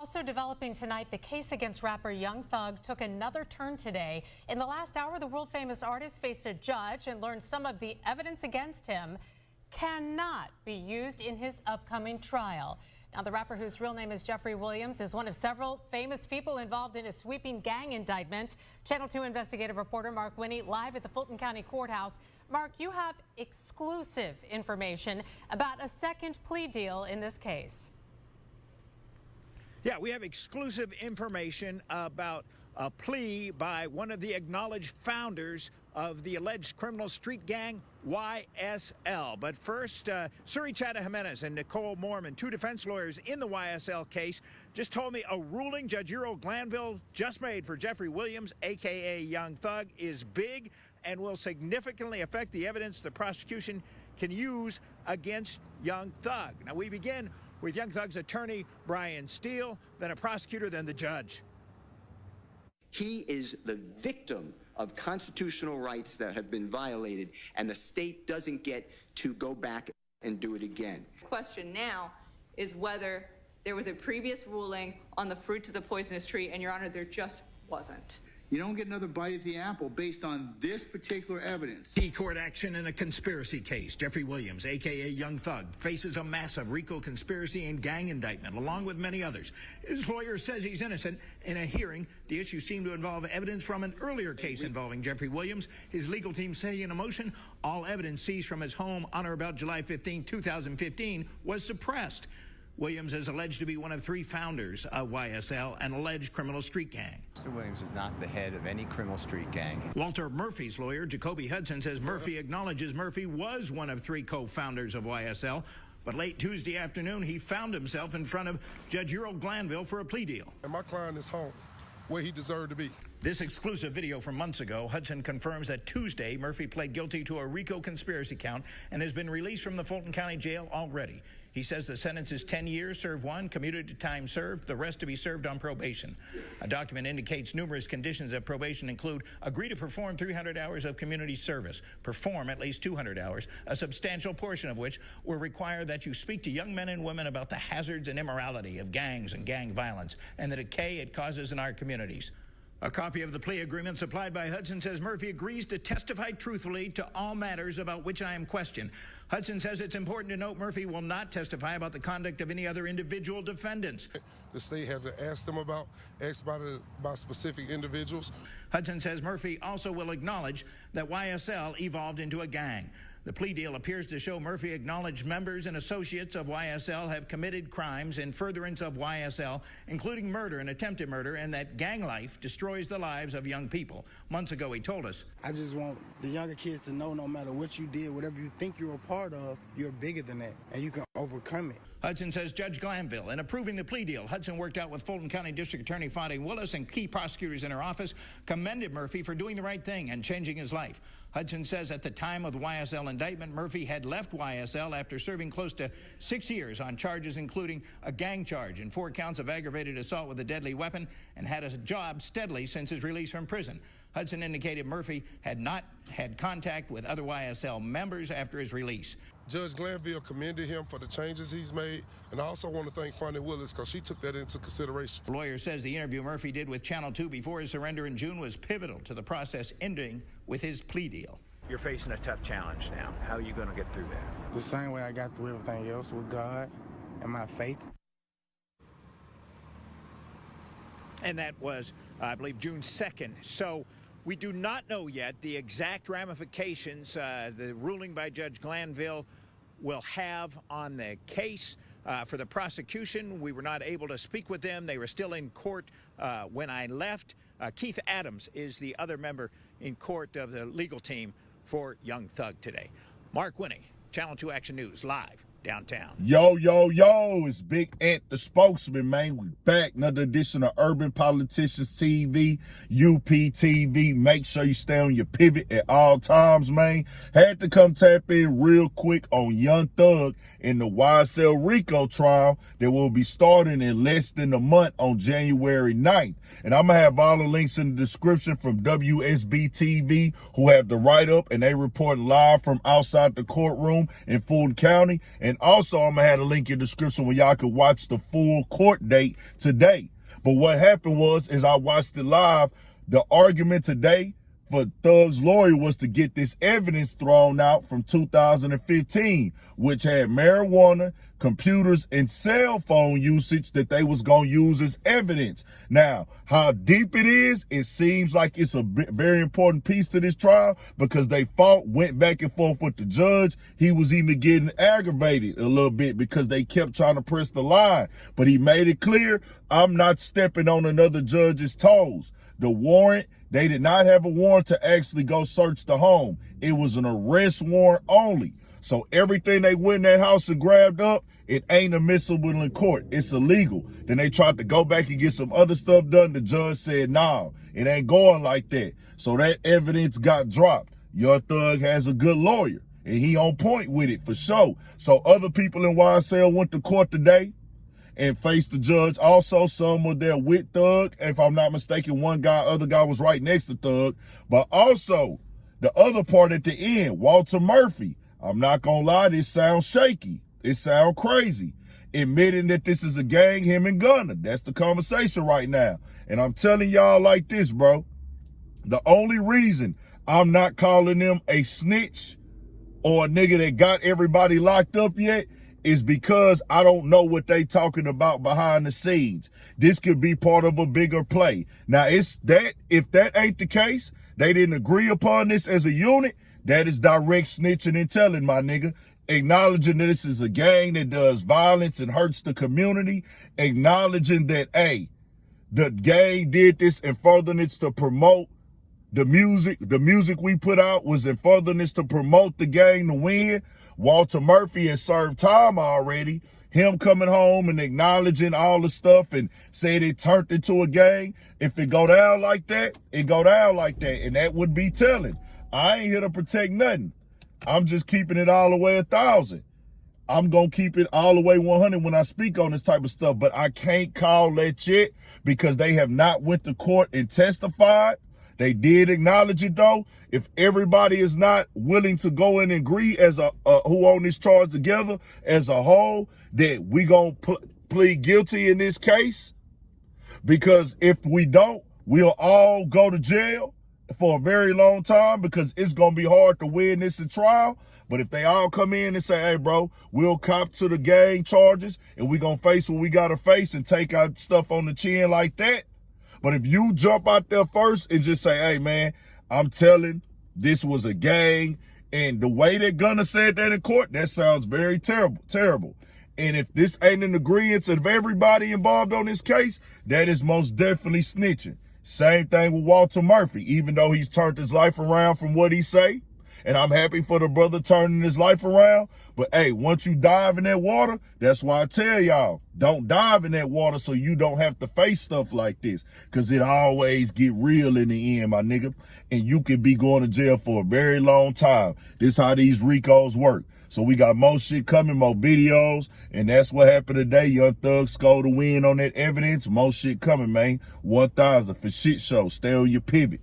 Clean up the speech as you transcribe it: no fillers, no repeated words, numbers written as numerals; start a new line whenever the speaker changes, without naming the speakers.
Also developing tonight, the case against rapper Young Thug took another turn today. In the last hour, the world-famous artist faced a judge and learned some of the evidence against him cannot be used in his upcoming trial. Now, the rapper, whose real name is Jeffrey Williams, is one of several famous people involved in a sweeping gang indictment. Channel 2 investigative reporter Mark Winnie live at the Fulton County Courthouse. Mark, you have exclusive information about a second plea deal in this case.
Yeah, we have exclusive information about a plea by one of the acknowledged founders of the alleged criminal street gang, YSL. But first, Suri Chata-Jimenez and Nicole Mormon, two defense lawyers in the YSL case, just told me a ruling Judge Earl Glanville just made for Jeffrey Williams, a.k.a. Young Thug, is big and will significantly affect the evidence the prosecution can use against Young Thug. Now, we begin with Young Thug's attorney, Brian Steele, then a prosecutor, then the judge.
He is the victim of constitutional rights that have been violated, and the state doesn't get to go back and do it again.
The question now is whether there was a previous ruling on the fruits of the poisonous tree, and Your Honor, there just wasn't.
You don't get another bite at the apple based on this particular evidence.
Court action in a conspiracy case. Jeffrey Williams, a.k.a. Young Thug, faces a massive RICO conspiracy and gang indictment, along with many others. His lawyer says he's innocent. In a hearing, the issue seemed to involve evidence from an earlier case involving Jeffrey Williams. His legal team say in a motion, all evidence seized from his home on or about July 15, 2015 was suppressed. Williams is alleged to be one of three founders of YSL, an alleged criminal street gang.
Mr. Williams is not the head of any criminal street gang.
Walter Murphy's lawyer, Jacoby Hudson, says Murphy acknowledges Murphy was one of three co-founders of YSL, but late Tuesday afternoon, he found himself in front of Judge Earl Glanville for a plea deal.
And my client is home, where he deserved to be.
This exclusive video from months ago, Hudson confirms that Tuesday, Murphy pled guilty to a RICO conspiracy count and has been released from the Fulton County Jail already. He says the sentence is 10 years, serve one, commuted to time served, the rest to be served on probation. A document indicates numerous conditions of probation include agree to perform 300 hours of community service, perform at least 200 hours, a substantial portion of which will require that you speak to young men and women about the hazards and immorality of gangs and gang violence and the decay it causes in our communities. A copy of the plea agreement supplied by Hudson says Murphy agrees to testify truthfully to all matters about which I am questioned. Hudson says it's important to note Murphy will not testify about the conduct of any other individual defendants.
The state have asked them about specific individuals.
Hudson says Murphy also will acknowledge that YSL evolved into a gang. The plea deal appears to show Murphy acknowledged members and associates of YSL have committed crimes in furtherance of YSL, including murder and attempted murder, and that gang life destroys the lives of young people. Months ago, he told us,
I just want the younger kids to know no matter what you did, whatever you think you're a part of, you're bigger than that, and you can overcome it.
Hudson says Judge Glanville, in approving the plea deal, Hudson worked out with Fulton County District Attorney Fontaine Willis and key prosecutors in her office, commended Murphy for doing the right thing and changing his life. Hudson says at the time of the YSL indictment, Murphy had left YSL after serving close to 6 years on charges including a gang charge and 4 counts of aggravated assault with a deadly weapon, and had a job steadily since his release from prison. Hudson indicated Murphy had not had contact with other YSL members after his release.
Judge Glanville commended him for the changes he's made, and I also want to thank Fontaine Willis because she took that into consideration.
The lawyer says the interview Murphy did with Channel 2 before his surrender in June was pivotal to the process ending with his plea deal. You're facing a tough challenge now. How are you going to get through that?
The same way I got through everything else, with God and my faith.
And that was, I believe, June 2nd. So we do not know yet the exact ramifications the ruling by Judge Glanville will have on the case. For the prosecution, we were not able to speak with them. They were still in court when I left. Keith Adams is the other member in court of the legal team for Young Thug today. Mark Winnie, Channel 2 Action News, live downtown.
Yo, it's Big Ant, the spokesman, man. We back. Another edition of Urban Politicians TV, UPTV. Make sure you stay on your pivot at all times, man. Had to come tap in real quick on Young Thug in the YSL RICO trial that will be starting in less than a month on January 9th. And I'm going to have all the links in the description from WSB TV, who have the write-up, and they report live from outside the courtroom in Fulton County. And also, I'm going to have a link in the description where y'all can watch the full court date today. But what happened is I watched it live. The argument today for Thug's lawyer was to get this evidence thrown out from 2015, which had marijuana, computers, and cell phone usage that they was going to use as evidence. Now, how deep it is, it seems like it's a very important piece to this trial because they went back and forth with the judge. He was even getting aggravated a little bit because they kept trying to press the line. But he made it clear, I'm not stepping on another judge's toes. The warrant, they did not have a warrant to actually go search the home. It was an arrest warrant only. So everything they went in that house and grabbed up, it ain't admissible in court. It's illegal. Then they tried to go back and get some other stuff done. The judge said, nah, it ain't going like that. So that evidence got dropped. Your Thug has a good lawyer, and he on point with it for sure. So other people in YSL went to court today and faced the judge. Also, some were there with Thug. If I'm not mistaken, other guy was right next to Thug. But also, the other part at the end, Walter Murphy. I'm not gonna lie, this sounds shaky. It sounds crazy. Admitting that this is a gang, him and Gunna. That's the conversation right now. And I'm telling y'all like this, bro. The only reason I'm not calling them a snitch or a nigga that got everybody locked up yet is because I don't know what they talking about behind the scenes. This could be part of a bigger play. Now, if that ain't the case, they didn't agree upon this as a unit, that is direct snitching and telling, my nigga. Acknowledging that this is a gang that does violence and hurts the community. Acknowledging that, hey, the gang did this in furtherance to promote the music. The music we put out was in furtherance to promote the gang to win. Walter Murphy has served time already. Him coming home and acknowledging all the stuff and said it turned into a gang. If it go down like that, it go down like that. And that would be telling. I ain't here to protect nothing. I'm just keeping it all the way 1,000. I'm going to keep it all the way 100 when I speak on this type of stuff. But I can't call that yet because they have not went to court and testified. They did acknowledge it, though. If everybody is not willing to go and agree as who on this charge together as a whole, that we going to plead guilty in this case. Because if we don't, we'll all go to jail for a very long time because it's going to be hard to win this in trial. But if they all come in and say, hey, bro, we'll cop to the gang charges and we going to face what we got to face and take our stuff on the chin like that. But if you jump out there first and just say, hey, man, I'm telling this was a gang. And the way that Gunna said that in court, that sounds very terrible. And if this ain't an agreement of everybody involved on this case, that is most definitely snitching. Same thing with Walter Murphy, even though he's turned his life around from what he say. And I'm happy for the brother turning his life around. But hey, once you dive in that water, that's why I tell y'all, don't dive in that water so you don't have to face stuff like this. Because it always get real in the end, my nigga. And you could be going to jail for a very long time. This how these Ricos work. So we got more shit coming, more videos. And that's what happened today. Young Thug scored a win on that evidence. More shit coming, man. 1,000 for shit show. Stay on your pivot.